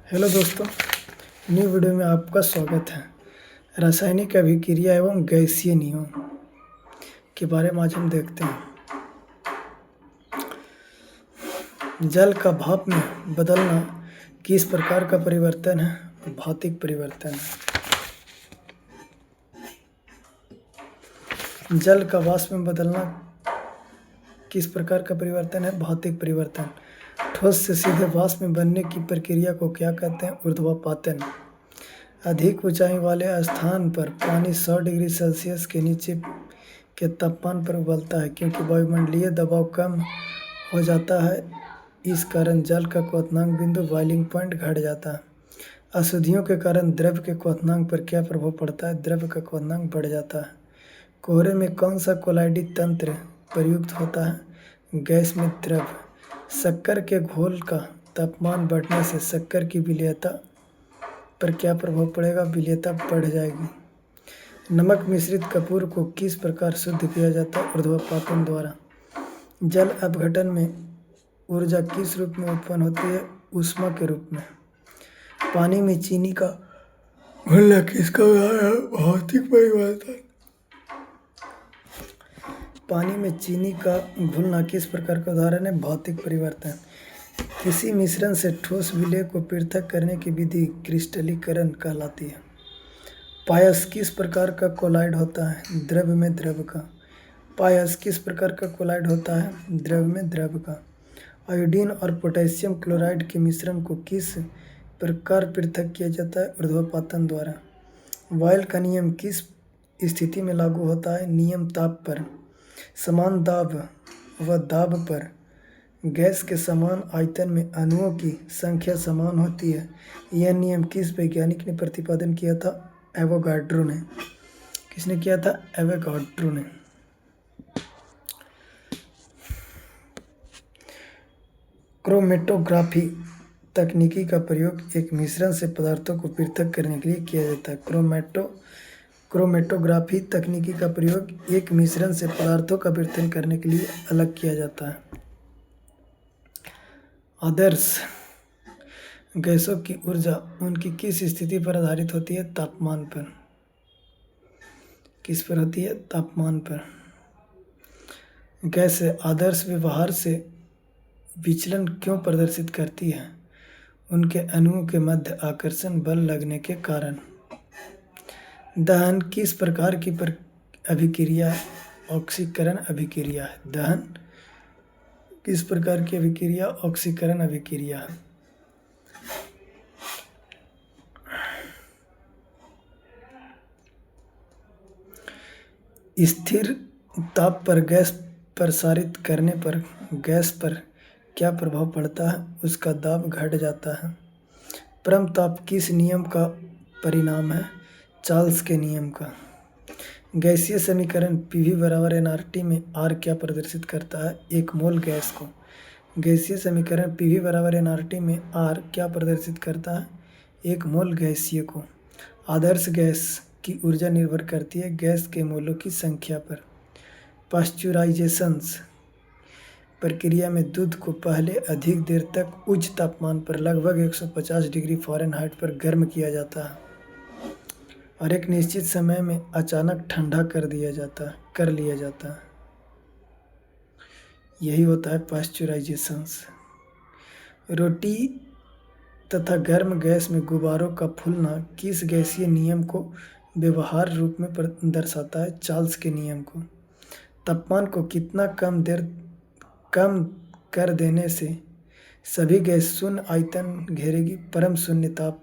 Hello दोस्तों, new video में आपका स्वागत है। रासायनिक अभिक्रिया एवं गैसीय नियम के बारे में आज हम देखते हैं। जल का भाप में बदलना किस प्रकार का परिवर्तन है? भौतिक परिवर्तन है। जल का वाष्प में बदलना किस प्रकार का परिवर्तन है? भौतिक परिवर्तन। ठोस से सीधे वाष्प में बनने की प्रक्रिया को क्या कहते हैं? ऊर्ध्वपातन। अधिक ऊंचाई वाले स्थान पर पानी 100 डिग्री सेल्सियस के नीचे के तापमान पर उबलता है, क्योंकि वायुमंडलीय दबाव कम हो जाता है। इस कारण जल का क्वथनांक बिंदु बॉइलिंग पॉइंट घट जाता है। अशुद्धियों के कारण द्रव्य के क्वथनांक पर क्या प्रभाव पड़ता है? द्रव्य का क्वथनांक बढ़ जाता है। कोहरे में कौन सा कोलाइडी तंत्र प्रयुक्त होता है? गैस में द्रव। शक्कर के घोल का तापमान बढ़ने से शक्कर की विलेयता पर क्या प्रभाव पड़ेगा? विलेयता बढ़ जाएगी। नमक मिश्रित कपूर को किस प्रकार शुद्ध किया जाता है? ऊर्ध्वपातन द्वारा। जल अपघटन में ऊर्जा किस रूप में उत्पन्न होती है? ऊष्मा के रूप में। पानी में चीनी का घुलना किसका उदाहरण है? भौतिक परिवर्तन। पानी में चीनी का घुलना किस प्रकार का उदाहरण है? भौतिक परिवर्तन। किसी मिश्रण से ठोस विलेय को पृथक करने की विधि क्रिस्टलीकरण कहलाती है। पायस किस प्रकार का कोलाइड होता है? द्रव में द्रव का। पायस किस प्रकार का कोलाइड होता है? द्रव में द्रव का। आयोडीन और पोटेशियम क्लोराइड के मिश्रण को किस प्रकार पृथक किया जाता है? ऊर्ध्वपातन द्वारा। बॉयल का नियम किस स्थिति में लागू होता है? नियम ताप पर। समान दाब व दाब पर गैस के समान आयतन में अणुओं की संख्या समान होती है। यह नियम किस वैज्ञानिक ने प्रतिपादन किया था? एवोगाड्रो ने। किसने किया था? एवोगाड्रो ने। क्रोमेटोग्राफी तकनीकी का प्रयोग एक मिश्रण से पदार्थों को पृथक करने के लिए किया जाता है। क्रोमेटोग्राफी तकनीकी का प्रयोग एक मिश्रण से पदार्थों का पृथक करने के लिए अलग किया जाता है। आदर्श गैसों की ऊर्जा उनकी किस स्थिति पर आधारित होती है? तापमान पर। किस पर होती है? तापमान पर। गैस आदर्श व्यवहार से विचलन क्यों प्रदर्शित करती है? उनके अणुओं के मध्य आकर्षण बल लगने के कारण। दहन किस प्रकार की अभिक्रिया? ऑक्सीकरण अभिक्रिया है। दहन किस प्रकार की अभिक्रिया? ऑक्सीकरण अभिक्रिया है। स्थिर ताप पर गैस प्रसारित करने पर गैस पर क्या प्रभाव पड़ता है? उसका दाब घट जाता है। परम ताप किस नियम का परिणाम है? चार्ल्स के नियम का। गैसीय समीकरण PV बराबर nRT में R क्या प्रदर्शित करता है? एक मोल गैस को। गैसीय समीकरण PV बराबर nRT में R क्या प्रदर्शित करता है? एक मोल गैसीय को। आदर्श गैस की ऊर्जा निर्भर करती है गैस के मोलों की संख्या पर। पाश्चुराइजेशंस प्रक्रिया में दूध को पहले अधिक देर तक उच्च तापमान पर लगभग 150 डिग्री फ़ारेनहाइट पर गर्म किया जाता है और एक निश्चित समय में अचानक ठंडा कर लिया जाता है। यही होता है पाश्चुराइजेशंस। रोटी तथा गर्म गैस में गुब्बारों का फूलना किस गैसीय नियम को व्यवहार रूप में दर्शाता है? चार्ल्स के नियम को। तापमान को कितना कम कर देने से सभी गैस शून्य आयतन घेरेगी? परम शून्य ताप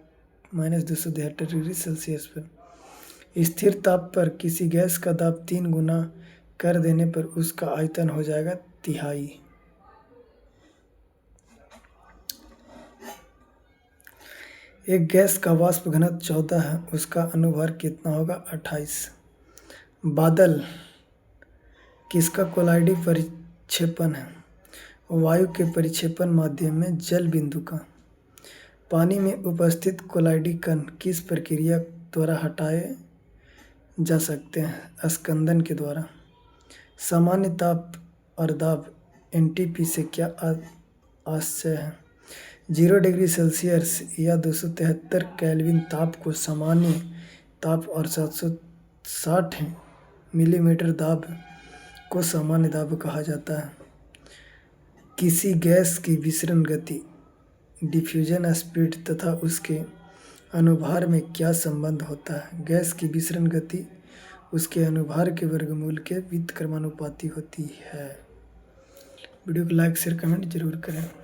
-273 डिग्री सेल्सियस पर। स्थिर ताप पर किसी गैस का दाब 3 गुना कर देने पर उसका आयतन हो जाएगा तिहाई। एक गैस का वाष्प घनत्व 14 है, उसका अणुभार कितना होगा? 28। बादल किसका कोलाइडी परिक्षेपण है? वायु के परिक्षेपण माध्यम में जल बिंदु का। पानी में उपस्थित कोलाइडी कण किस प्रक्रिया द्वारा हटाए जा सकते हैं? स्कंदन के द्वारा। सामान्य ताप और दाब NTP से क्या आशय है? 0 डिग्री सेल्सियस या 273 केल्विन ताप को सामान्य ताप और 760 मिलीमीटर दाब को सामान्य दाब कहा जाता है। किसी गैस की विसरण गति, डिफ्यूजन स्पीड तथा उसके अनुभार में क्या संबंध होता है? गैस की विसरण गति उसके अनुभार के वर्गमूल के व्युत्क्रमानुपाती होती है। वीडियो को लाइक शेयर कमेंट जरूर करें।